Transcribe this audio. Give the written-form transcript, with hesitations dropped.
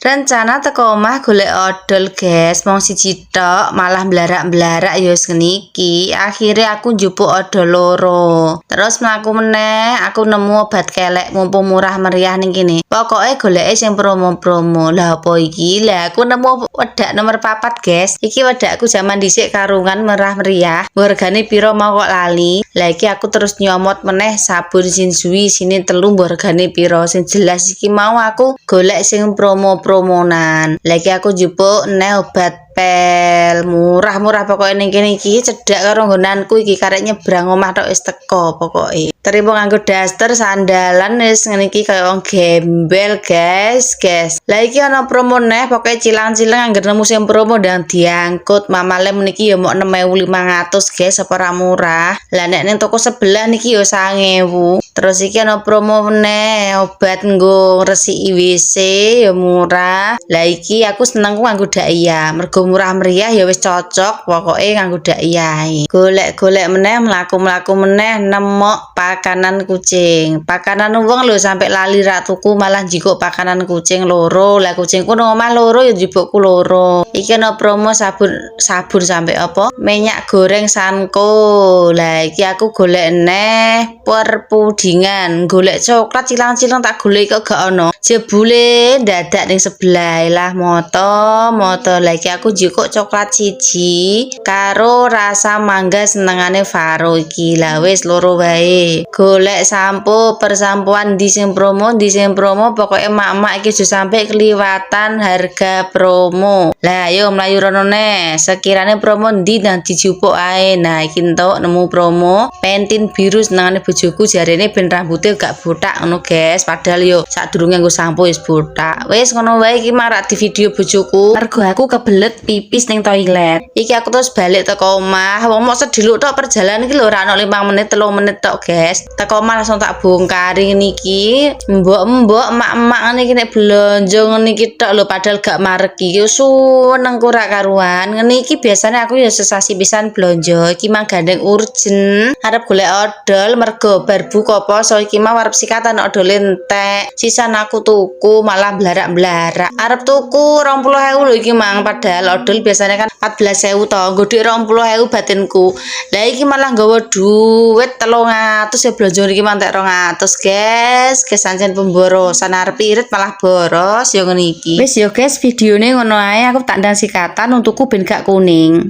Rencana teko omah golek odol, guys. Mong siji tok malah blarak-blarak ya wis niki. Akhire aku njupuk odol loro. Terus mlaku meneh aku nemu obat kelek mumpung murah meriah ning kene. Pokoke goleke sing promo-promo. Lah apa iki? Lah aku nemu wedak nomor 4, guys. Iki wedakku zaman dhisik karungan murah meriah. Hargane piro mau kok lali. Lah iki aku terus nyomot meneh sabun Shinsui sini 3 hargane piro. Sing jelas iki mau aku golek sing promonan. Lagi aku jupuk neh obat pel murah-murah pokoknya ning kene iki cedhak karo nggonanku iki karek nyebrang omah tok wis teko pokoke. Terima nganggo daster sandalan wis ngene iki kaya wong gembel, guys. Lah iki ana promo neh pokoke cilang-cilang angger nemu sing promo ndang diangkut. Mamale meniki ya mok 6.500, guys, apa ora murah. Lah nek ning toko sebelah niki ya 9.000. Terus iki ana promo neh obat nggo ngresiki WC ya murah. Lah iki aku senengku nganggo Daiya. Mergo murah meriah ya wis cocok pokoke nganggo Daiya. Golek-golek meneh mlaku-mlaku meneh nemok pakanan kucing. Pakanan wong lho sampe lali rak tuku malah njikuk pakanan kucing loro. Lah kucingku nang omah loro ya njupukku loro. Iki ana promo sabun sampe apa? Minyak goreng Sanko. Lah iki aku golek neh perpudingan. Golek coklat cilang-cilang tak golek kok gak ono. Jebule dadak ning sebelah lah moto. Lah iki aku njukuk coklat siji karo rasa mangga senengane Faro iki. Lah wis loro wae. Golek sampo persampuan di sing promo pokoke mak-mak iki aja sampe kliwatan harga promo. Lah ayo mlayu rono neh. Sekirane promo ndi nang dijupuk ae. Nah iki entuk nemu promo pentin biru senengane bojoku jarene ben rambute gak botak ngono, guys. Padahal yo sadurunge nggo sampo wis botak. Wis ngono wae iki marak di video bojoku. Mergo aku kebelet pipis ning toilet. Iki aku terus balik teko omah. Wong mok sediluk tok perjalanan iki lho ora ono 5 menit 3 menit tok, guys. Teko omah langsung tak bongkari niki. Mbok-mbok emak-emak ngene iki nek blonjo ngene iki tok lho padahal gak mareki. Yo senengku ora karuan. Ngene iki biasane aku ya sesasi pisan blonjo. Iki mang gandeng urgen. Arep golek odol mergo bar buka poso iki mah arep sikatan odol entek. Sisan aku tuku malah blarak-blarak. Arep tuku 20.000 lho iki mang padahal odol biasanya kan 14.000 to. Nggo dhuwit 20.000 batinku. Lah iki malah nggawa duit 300 ya blonjo iki mantek 200, guys. Kesancen pemborosan arep irit malah boros ya ngene iki. Wis ya guys, videone ngono ae aku tak ndang sikatan untukku ben gak kuning.